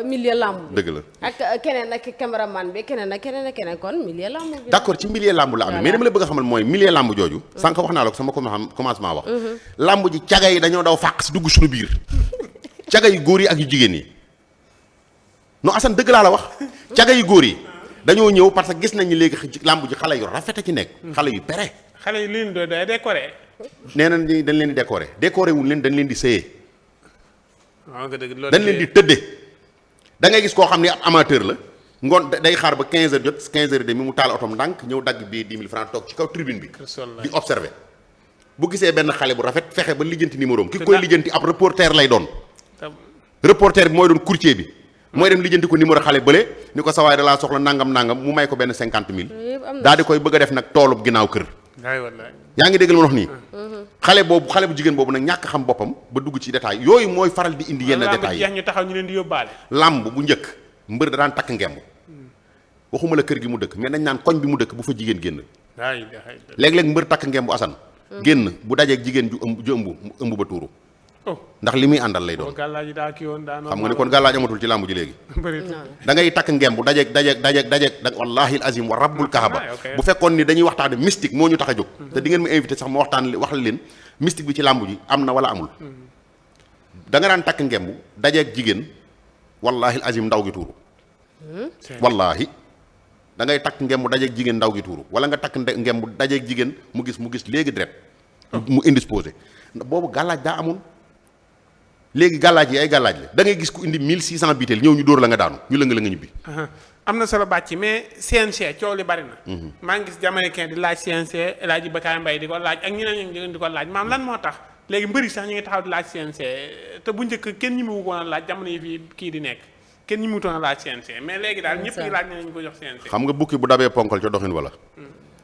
milieu làmb bi. dëgg la ak keneen ak caméraman bi keneen kon milieu làmb bi. d'accord ci milieu làmb la amee mais dama la bëgg a xamal mooy milieu làmb jooju. sànq wax naa la ko sama commencement wax. làmb ji caga yi dañoo daw fàq si dugg suñu biir caga yu góor yi ak yu jigéen yi non Assane dëgg laa la wax caga yu góor yi dañoo ñëw parce que gis nañ ni léegi ci làmb ji xale yu rafet a ci nekk. xale yu pere. xale yi leen doon day décoré. nee nañ dañ leen di décoré wuñ leen dañ leen di sëyee. waaw nga dëgg loolu dañ leen di tëddee da ngay gis koo xam ne ab amateur la ngoon day xaar ba 15 heures jot 15 heures et demi mu taal otom ndànk ñëw dagg bii 10 000 francs toog ci kaw tribune bi. di observer bu gisee benn xale bu rafet fexe ba lijjanti numéro am. ki koy lijjanti ab reporter lay doon. reporter bi mooy doon courtier bi. mooy dem lijjanti ko numéro xale bële ni ko sawaay da laa soxla nangam mu may ko benn 50 000. daal di koy bëgg a def nag toolub ginnaaw kër. yaa ngi déggal ma wax nii. xale bu jigéen boobu nag ñàkk xam boppam ba dugg ci détail yooyu mooy faral di indi yenn détails yi. ñu taxaw ñu leen di yóbbaale. làmb bu njëkk mbër da daan takk ngemb waxuma la kër gi mu dëkk mais dañ naan koñ bi mu dëkk bu fa jigéen génn. léeg-léeg mbër takk ngemb Assane. génn bu dajeeg jigéen ju ëmb ba tuuru. ndax li muy àndal lay doon. xam nga ni kon gàllaaj amatul ci làmb ji léegi. da ngay takk ngemb dajeeg wallahi azim wa rabbul kahaba bu fekkoon ni dañuy waxtaane mystique moo ñu tax a jóg. te di ngeen ma invité sax ma wax la leen mystique bi ci làmb ji am na wala amul. da nga daan takk ngemb dajeeg jigéen wallahi azim ndaw gi tuuru. wallahi da ngay takk ngemb dajeeg jigéen ndaw gi tuuru wala nga takk ngemb dajeeg jigéen mu gis léegi deret mu indisposé boobu gàllaaj daa amul. léegi gàllaaj yi ay gàllaaj la da ngay gis ku indi 1600 bitel ñëw ñu dóor la nga daanu ñu lëng la nga ñibbi. am na solo bàcc mais CNG coow li bari na. maa ngi gis Jamaïcain di laaj CNG El Hadj Bakay Mbaye di ko laaj ak ñeneen ñi di ko laaj maam lan moo tax léegi mbëri sax ñu ngi taxaw di laaj CNG te bu njëkk kenn ñi mu wutoon a laaj jamono yi fii kii di nekk kenn ñi mu wutoon a laaj CNG mais léegi daal ñëpp ngi laaj nañu ko jox CNG. xam nga bukki bu dabee ponkal ca doxin wala.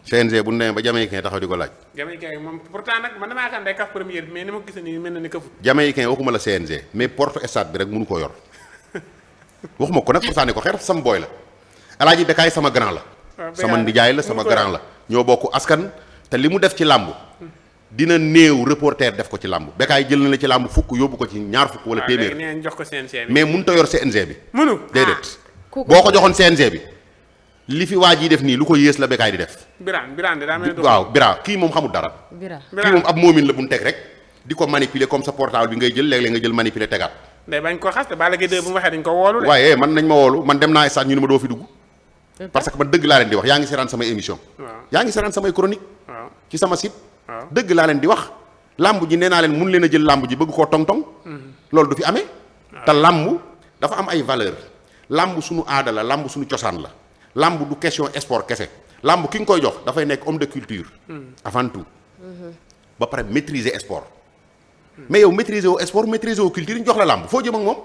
CNG bu ñu demee ba Jamaïcain taxaw di ko laaj. Jamaïcain moom pourtant nag man damaa yaakaar day kaf première bi mais ni ma ko gisee nii mel na ni këfu. Jamaïcain waxuma la CNG mais porte stade bi rek mënu koo yor waxuma ko nag pour sànni ko xeer sama booy la Alaaji Bekaay sama grand la. sama ndijaay la sama grand la. ñoo bokk askan te li mu def ci làmb dina néew reporter def ko ci làmb Bekaay jël na la ci làmb fukk yóbbu ko ci ñaar fukk wala téeméer. jox ko CNG bi mais mënut a yor CNG bi. mënu déedéet. boo ko joxoon CNG bi. li fi waa ji def nii lu ko yées la Bekaay di def. Birane daa mel waaw Bira kii moom xamul dara. kii moom ab moomin la bu ñu teg rek di ko manipuler comme sa portable bi ngay jël léeg-léeg nga jël manipuler tegaat. day bañ ko xas te Balla Gaye 2 bu mu waxee dañ ko woolu de. waaye man nañ ma woolu man dem naa stade ñu ne ma doo fi dugg. parce que man dëgg laa leen di wax yaa ngi seetaan samay émission. yaa ngi seetaan samay chronique. ci sama site. dëgg laa leen di wax. làmb ji nee naa leen mun leen a jël làmb ji bëgg koo tong-tong. loolu du fi amee. te làmb dafa am ay valeur làmb suñu aada la làmb suñu cosaan la làmb du question sport kese làmb ki nga koy jox dafay nekk homme de culture avant tout ba pare maîtriser sport mais yow maîtriser wu sport maîtriser wu culture ñu jox la làmb foo jëm ak moom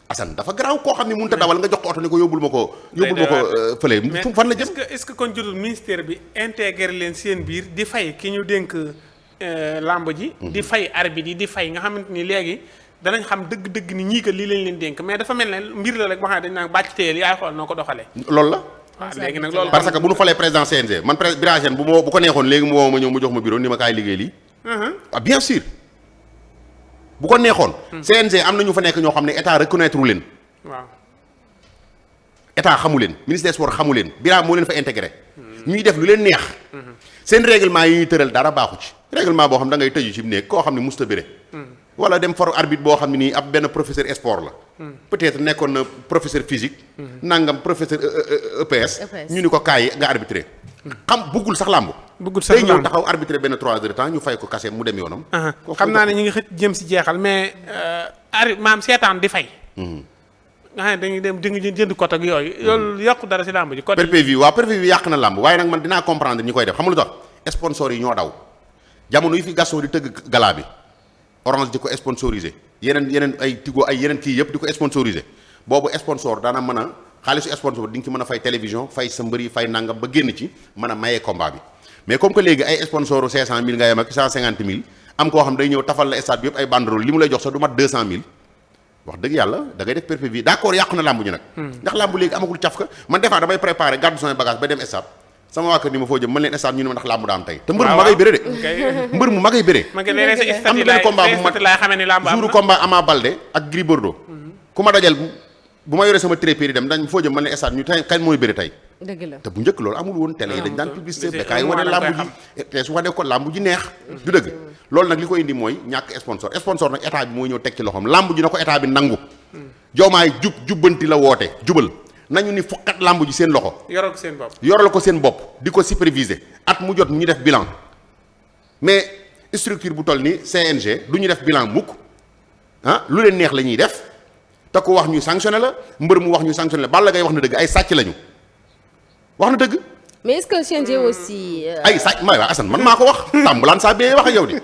Assane dafa garaaw koo xam ne mënut a dawal nga jox ko oto ni ko yóbbul ma ko fële fan la jëm est-ce que kon jotul ministère bi intégrer leen seen biir di fay ki ñu dénk làmb ji di fay arbitre yi di fay nga xamante ni léegi danañ xam dëgg-dëgg ni ñii kat lii lañ leen dénk mais dafa mel ne mbir la rek boo xam ne dañ naan bàcc téyel yaay xool noo ko doxalee. loolu la. waaw léegi nag loolu. parce que bu ñu falee président CNG man Biragène bu ko neexoon léegi mu woo ma ñëw mu jox ma bureau ni ma kaay liggéey lii. ah bien sûr bu ko neexoon. CNG am na ñu fa nekk ñoo xam ne état reconnaître leen. waaw. état xamu leen ministre des sports xamu leen Bira moo leen fa intégré. ñuy def lu leen neex. seen règlement yi ñuy tëral dara baaxu ci. règlement boo xam da ngay tëju ci néeg koo xam ne musta bëre. wala dem for arbitre boo xam ne nii ab benn professeur sport la. peut-être nekkoon na professeur physique. nangam professeur EPS. ñu ni ko kaay nga arbitré. buggul sax làmb. buggul sax làmb day ñëw taxaw arbitré benn 3 heures de temps ñu fay ko kase mu dem yoonam. xam naa ne ñu ngi xëcc jëm si jeexal mais maam seetaan di fay. nga xam ne dañuy dem jënd code ak yooyu. loolu yàqu dara si làmb ji. code PPV waaw PPV yàq na làmb waaye nag man dinaa comprendre ñi koy def xam nga lu tax sponsor yi ñoo daw jamono yi fi Gaston di tëgg gala bi Orange di ko sponsorisé yeneen ay Tigo ay yeneen kii yëpp di ko sponsorisé boobu sponsor daana mën a xaalisu sponsor di nga ci mën a fay télévision fay sa mbër yi fay nangam ba génn ci mën a mayee combat bi mais comme que léegi ay sponsoru 500000 nga yem ak 150000 am koo xam day ñëw tafal la stade bi yëpp ay banderole li mu lay jox sax du mat 200000 wax dëgg yàlla da ngay def PPV d'accord yàqu na làmb ji nag. ndax làmb léegi amagul cafka man des fois damay préparer gàddu samay bagage ba dem stade sama waa kër ni ma foo jëm man leen stade ñu ne ma ndax làmb daa am tey te mbër mu magay béré de mbër mu magay béré am na benn combat bu ma jouru combat Ama Baldé ak Gris Bordeaux ku ma dajal bu ma yoree sama trépied dem dañ foo jëm man leen stade ñu tey kañ mooy béré tey dëgg la te bu njëkk loolu amul woon télé yi dañ daan publicité bekaay wane làmb ji te su wane ko làmb ji neex du dëgg loolu nag li ko indi mooy ñàkk sponsor nag état bi mooy ñëw teg ci loxoom làmb ji na ko état bi nangu joomaay jubbanti la woote jubal nañu ni fokkat làmb ji seen loxo yoral ko seen bopp di ko superviser at mu jot ñu def bilan mais structure bu toll ni CNG du ñu def bilan mukk lu leen neex la ñuy def te ko wax ñu sanctionné la mbër mu wax ñu sanctionné la Balla Gaye wax na dëgg ay sàcc lañu wax na dëgg. mais est-ce que CNG aussi. ay sàcc may waa Assane man maa ko wax tàmbalaan saa bee wax ak yow di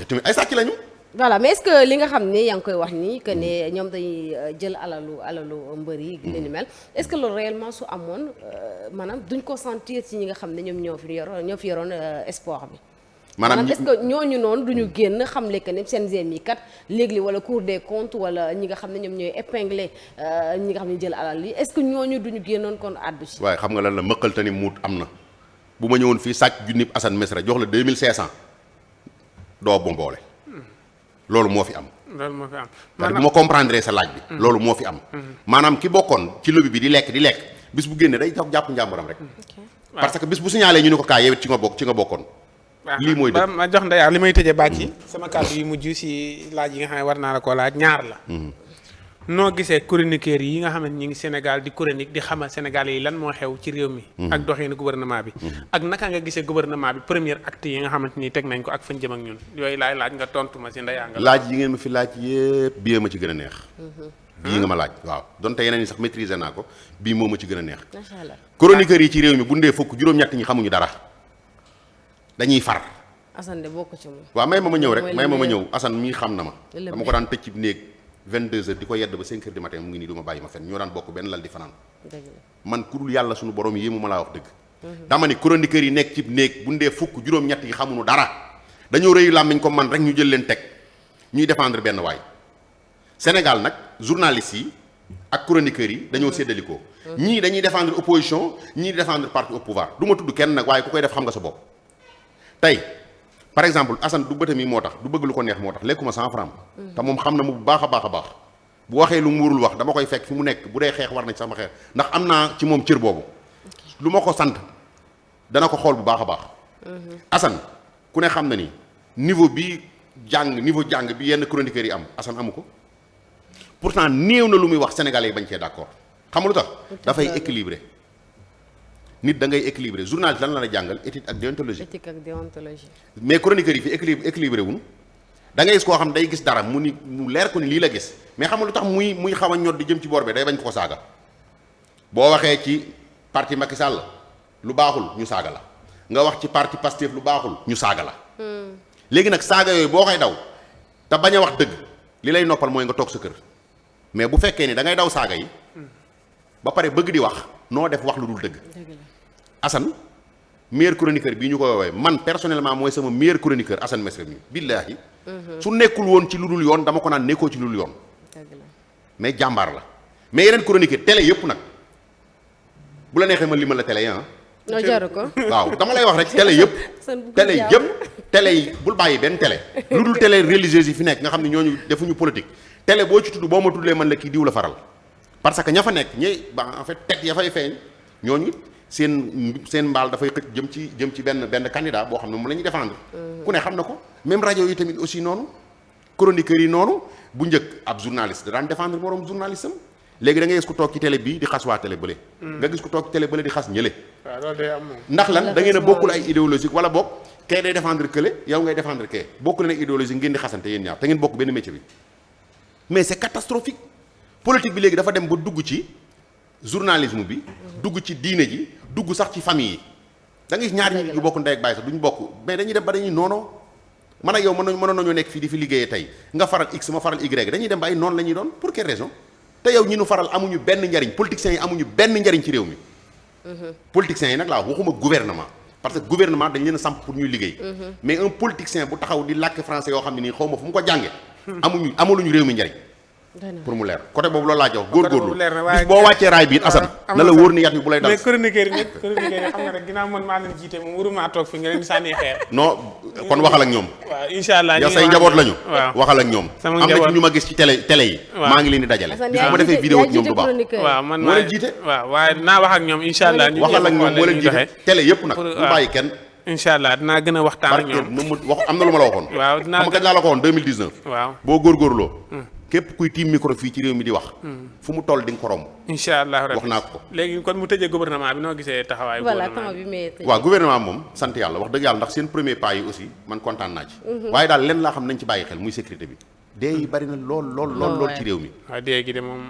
tamit ay sàcc lañu. voilà mais est-ce que li nga xam ne yaa ngi koy wax nii que ne ñoom dañuy jël alalu mbër yi li ni mel est-ce que loolu réellement su amoon maanaam duñ ko sentir ci ñi nga xam ne ñoom ñoo fi yoroon sport bi. maanaam est-ce que ñooñu noonu duñu génn xamle que ne CNG mi kat léegi wala Cour des comptes wala ñi nga xam ne ñoom ñooy épinglé ñi nga xam ne jël alal yi est-ce que ñooñu duñu génnoon kon àddu ci. waaye xam nga lan la mëqaltani muut am na bu ma ñëwoon fii sàcc junnib Assane Mesra jox la 2500 doo bomboole. loolu moo fi am. bu ma comprendre sa laaj bi. loolu moo fi am. maanaam ki bokkoon ci lobby bi di lekk bis bu génne day jàpp njàmburam rek. parce que bis bu signalé ñu ne ko kaay yow ci nga bokkoon. lii mooy dëgg ma jox ndeyaa li may tëjee bàcc yi. sama kàddu yi mujj si laaj yi nga xam ne war naa la koo laaj ñaar la. noo gisee chroniqueurs yi nga xam ne ñu ngi Sénégal di chronique di xamal Sénégalais yi lan moo xew ci réew mi. ak doxinu gouvernement bi. ak naka nga gisee gouvernement bi première acte yi nga xamante ni teg nañ ko ak fañ jëm ak ñun yooyu laay laaj nga tontu ma si ndeyaa nga. laaj yi ngeen ma fi laaj yépp bii ma ci gën a neex. bii nga ma laaj waaw donte yeneen yi sax maîtriser naa ko bii moo ma ci gën a neex. macha allah chroniqueurs yi ci réew mi bu ndee fukk juróom-ñett ñi xamuñu dara dañuy far. Assane de bokk ci moom. waaw may ma ñëw rek may ma ñëw Assane mii xam na ma. dama ko daan tëj ci néeg 22h di ko yedd ba 5h du matin mu ngi nii du ma bàyyi ma fenn ñoo daan bokk benn lal di fanaan. man ku dul yàlla suñu borom yéemu ma laa wax dëgg. dama ni chroniqueurs yi nekk ci néeg bu ndee fukk juróom-ñett yi xamuñu dara dañoo rëyu làmmiñ ko man rek ñu jël leen teg ñuy défendre benn waay Sénégal nag journalistes yi ak chroniqueurs yi dañoo séddalikoo ñii dañuy défendre opposition ñii di défendre parti au pouvoir du ma tudd kenn nag waaye ku koy def xam nga sa bopp tey par exemple Assane du bëtam yi moo tax du bëgg lu ko neex moo tax lekkuma 100 francs te moom xam na mu bu baax a baax a baax bu waxee lu mu warul wax dama koy fekk fi mu nekk bu dee xeex war na ci sama xeex ndax am naa ci moom cër boobu lu ma ko sant dana ko xool bu baax a baax Assane ku ne xam na ni niveau jàng bi yenn chroniqueurs yi am Assane amu ko pourtant néew na lu muy wax sénégalais yi bañ cee d'accord xam nga lu tax dafay équilibré nit da ngay équilibré journaliste lan la jàngal éthique ak déontologie. mais chroniqueurs yi fi équilibré wuñu da ngay gis koo xam day gis dara mu leer ko ni lii la gis mais xam nga lu tax muy xaw a ñor di jëm ci boor bi day bañ ko saaga boo waxee ci parti Macky Sall lu baaxul ñu saaga la nga wax ci parti Pastef lu baaxul ñu saaga la. léegi nag saaga yooyu boo koy daw te bañ a wax dëgg li lay noppal mooy nga toog sa kër mais bu fekkee ni da ngay daw saaga yi ba pare bëgg di wax noo def wax lu dul dëgg. Assane meilleur chroniqueur bii ñu koy woowee man personnellement mooy sama meilleur chroniqueur Assane Mesre mi billaahi su nekkul woon ci lu dul yoon dama ko naan nekkoo ci lu dul yoon mais jàmbaar la mais yeneen chroniqueur télé yëpp nag bu la neexee ma limal la télé yi noo jaru ko. waaw dama lay wax rek télé yëpp télé yi bul bàyyi benn télé lu dul télé religieuse yi fi nekk nga xam ne ñooñu defuñu politique télé boo ci tudd boo ma tuddlee man la kii diw la faral parce que ña fa nekk en fait tête ya fay feeñ ñooñu seen mbaal dafay xëcc jëm ci benn candidat boo xam ne moom la ñuy défendre ku ne xam na ko même rajo yi tamit aussi noonu chroniqueurs yi noonu bu njëkk ab journaliste da daan défendre moroom journaliste am léegi da ngay gis ku toog ci télé bii di xas waa télé bële nga gis ku toog ci télé bële di xas ñële waaw loolu day am moom ndax lan da ngeen a bokkul ay idéologique wala bokk kay day défendre kële yow ngay défendre kee bokku leen ay idéologie ngeen di xasante yéen ñaar te ngeen bokk benn métier bi mais c'est catastrophique politique bi léegi dafa dem ba dugg ci journalisme bi dugg ci diine ji dugg sax ci famille yi da ngay ñaar ñi yu bokk ndey ak baay sax duñ bokk mais dañuy dem ba dañuy noonoo man ak yow mënoon nañoo nekk fii di fi liggéeyee tey nga faral x ma faral y dañuy dem ba ay noonu la ñuy doon pour quelle raison te yow ñi nu faral amuñu benn njariñ politiciens yi amuñu benn njariñ ci réew mi politiciens yi nag laa waxuma gouvernement parce que gouvernement dañ leen a samp pour ñuy liggéey mais un politicien bu taxaw di làkk français yoo xam ne nii xaw ma fu mu ko jànge amaluñu réew mi njariñ pour mu leer côté boobu loolu laa jox góorgóorlu bis boo wàccee raay bi it Assane na la wóor ni yat bi bu lay dal mais chroniqueur yi xam nga rek ginnaaw man maa leen jiite moom waruma toog fi nga leen di sànni xeer non kon waxal ak ñoom waaw incha allah yow say njaboot lañu waaw waxal ak ñoom am na ci ñu ma gis ci télé yi maa ngi leen di dajale bis bu ma defee vidéo ci ñoom du baax waaw man moo leen jiite waaw waaye dinaa wax ak ñoom incha allah waxal ak ñoom moo leen jiite télé yëpp nag bu bàyyi kenn incha allah dinaa gën a waxtaan ak ñoom wax am na lu ma la waxoon waaw dinaa xam nga kañ laa la ko waxoon 2019 waaw boo góorgóorloo képp kuy tiim micro fii ci réew mi di wax fu mu toll di nga ko romb incha allah wax naa ko léegi kon mu tëjee gouvernement bi noo gisee taxawaay waaw gouvernement moom sant yàlla wax dëgg yàlla ndax seen premier pas yi aussi man kontaan naa ci waaye daal lenn laa xam nañ ci bàyyi xel muy sécurité bi dee yi bari na lool ci réew mi waaw dee gi de moom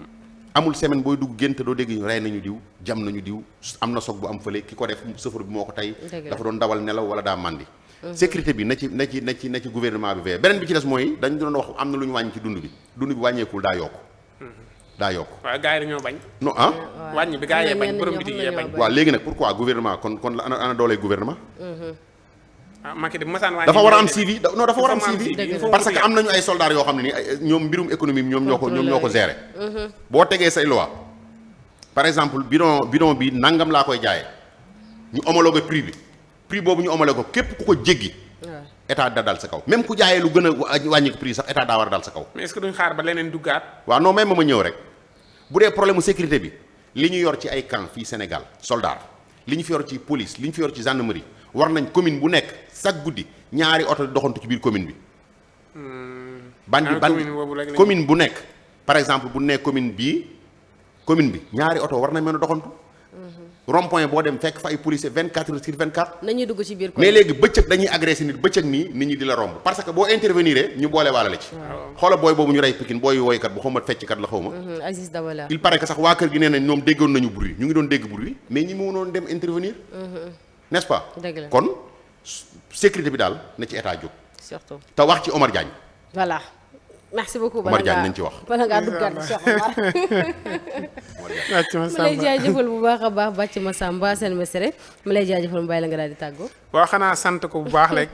amul semaine booy dugg génn te doo dégg ñu rey nañu diw jam nañu diw am na soog bu am fële ki ko def sëfër bi moo ko tey dafa doon dawal nelaw wala daa màndi sécurité bi na ci gouvernement bi vee beneen bi ci des mooy dañu doon wax am na lu ñu wàññi ci dund bi wàññeekul daa yokk waaw gars yi dañoo bañ non wàññi bi gars yee bañ borom bitig yee bañ waaw léegi nag pourquoi gouvernement kon la ana dooley gouvernement Macky de masaan wàññi dafa war a am suivi non dafa war a am suivi parce que am nañu ay soldats yoo xam ne ni ñoom mbirum économie ñoom ñoo ko gérer boo tegee say loi par exemple bidon bi nangam laa koy jaayee ñu homologué prix boobu ñu homologué ko képp ku ko jéggi état da dal sa kaw même ku jaayee lu gën a wàññi ko prix sax état daa war a dal sa kaw mais est-ce que duñ xaar ba leneen duggaat waaw non même ma ñëw rek bu dee problème mu sécurité bi li ñu yor ci ay camp fii Sénégal soldat li ñu fi yor ci police li ñu fi yor ci gendarmerie war nañ commune bu nekk chaque guddi ñaari oto doxantu ci biir commune bi bandi commune bu nekk par exemple bu nekk commune bi ñaari oto war nañ mën a doxantu rond point boo dem fekk fa ay policiers 24 heures sur 24. nañuy dugg ci biir mais léegi bëccëg dañuy agressé nit bëccëg nii nit ñi di la romb parce que boo intervenir ñu boole waala la ci. xoola booy boobu ñu rey Pikine booy woykat bu xaw ma fecckat la xaw ma. Aziz Dabala. il paraît que sax waa kër gi nee nañ ñoom déggoon nañu bruit ñu ngi doon dégg bruit mais ñi mu mënoon dem intervenir. n'est-ce pas. dëgg la kon sécurité bi daal na ci état jóg. surtout te wax ci Omar Diagne. voilà. merci beaucoup Omar Diagne nañ ci wax bala ngaa duggaat Cheikh Omar mu lay jaajëfal bu baax a baax bàcc ma Samba seen mesere mu lay jaajëfal mu bàyyi la nga daal di tàggoo. waaw xanaa sant ko bu baax rek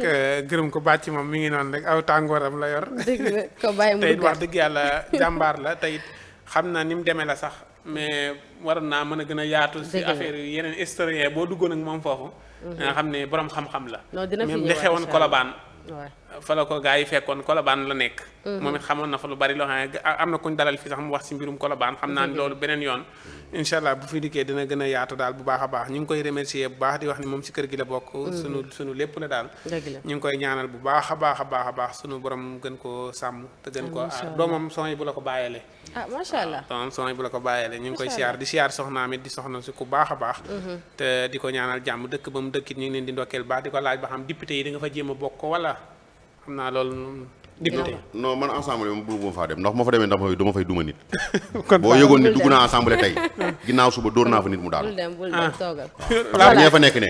gërëm ko bàcc moom mi ngi noonu rek aw tàngooram la yor. dëgg la ko bàyyi mu tey wax dëgg yàlla jàmbaar la tey xam na ni mu demee la sax mais waroon naa mën a gën a yaatu. si affaire yi yeneen historien boo duggoon ak moom foofu. nga xam ne borom xam-xam la. non dina fi même li xewoon Colobane. waaw fa la ko gars yi fekkoon Colobane la nekk. moom it xamoon na fa lu bari loo xam ne am na kuñ dalal fii sax mu wax si mbirum Colobane xam naa ni loolu beneen yoon. incha allah bu fi dikkee dina gën a yaatu daal bu baax a baax ñu ngi koy remercier bu baax di wax ni moom si kër gi la bokk. sunu lépp la daal. ñu ngi koy ñaanal bu baax a baax a baax a baax sunu borom gën koo sàmm. te gën koo aar doomam son yi bu la ko bàyyeele. ah macha allah doomam son yi bu la ko bàyyeele ñu ngi koy siyaar di siyaar soxnaam it di soxna si ku baax a baax. te di ko ñaanal jàmm dëkk ba mu dëkkit ñu ngi leen di ndokkeel baax di ko laaj ba xam député yi da nga fa jéem a bokk wala xam naa loolu député non man assemblée moom bu ma faa dem ndax ma fa demee ndax du ma fay duma nit boo yëgoon ni dugg naa assemblée tey ginnaaw suba dóor naa fa nit mu daal bul dem toogal ñee fa nekk ne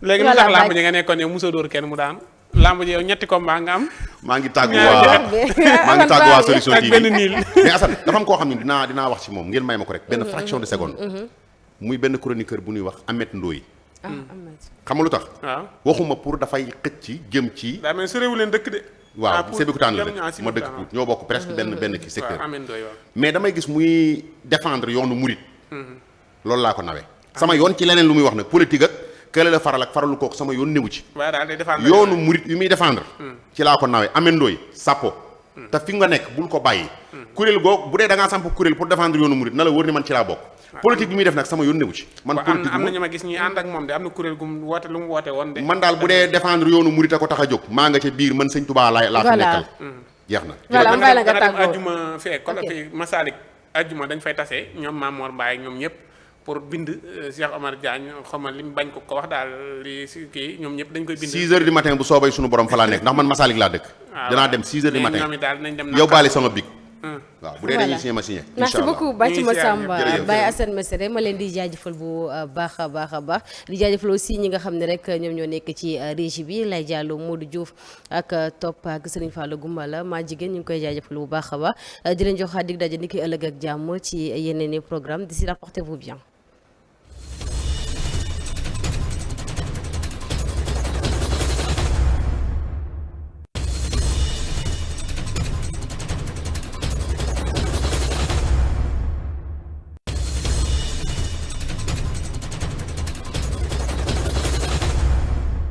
léegi lu tax làmb ji nga nekkoon yow mosoo dóor kenn mu daan làmb ji yow ñetti combat nga am maa ngi tàggu waa solution TV mais Assane dafa am koo xam ne dinaa wax ci moom ngeen may ma ko rek benn fraction de seconde muy benn chroniqueur bu ñuy wax Ahmed Ndoye xam nga lu tax. waaw waxuma pour dafay xëcc jëm ci. daa mel su réewu leen dëkk de. waaw Sébikotane la dëkk ma dëkk Pout ñoo bokk presque benn ki secteur. amiin doy waaw. mais damay gis muy défendre yoonu murit. loolu laa ko nawee. sama yoon ci leneen lu muy wax nag politique ak kële la faral ak faralu kooku sama yoon newu ci. waaw daal day défendre yoonu murit yu muy défendre. ci laa ko nawee amendooy sappo. te fi nga nekk bul ko bàyyi. kuréel googu bu dee da ngaa samp kuréel pour défendre yoonu murit na la wóor ni man ci laa bokk. politique bi muy def nag sama yoon newu ci. man politique am na ñu ma gis ñi ànd ak moom de am na kuréel gu mu woote lu mu woote woon de. man daal bu dee défendre yoonu murit a ko tax a jóg maa nga ca biir man sëñ Tuubaa laa fi nekkal. jeex na. voilà mbay la nga dem tàggoo ajjuma fee kon fi Masalik ajjuma dañ fay tasee ñoom Mamor Mbaye ñoom ñëpp pour bind Cheikh Omar Diagne xamal li mu bañ ko wax daal li si kii ñoom ñëpp dañ koy bind 6 heures du matin bu soobee suñu borom fa laa nekk ndax man Masalik laa dëkk. danaa dem 6 heures du matin ñoom it daal nañ dem yow baale sama big. waaw bu dee dañuy signé ma signé. merci beaucoup Bathie Massamba jërëjëf Baye Assane Mesere ma leen di jaajëfal bu baax a baax di jaajëfal aussi ñi nga xam ne rek ñoom ñoo nekk ci régie bi Lay Diallo Modou Diouf ak Top ak Serigne Fallou Goumbala maa jigéen ñu ngi koy jaajëfal bu baax a baax di leen jox dig daje ni ki ëllëg ak jàmm ci yeneen i programme d'ici là portez-vous bien.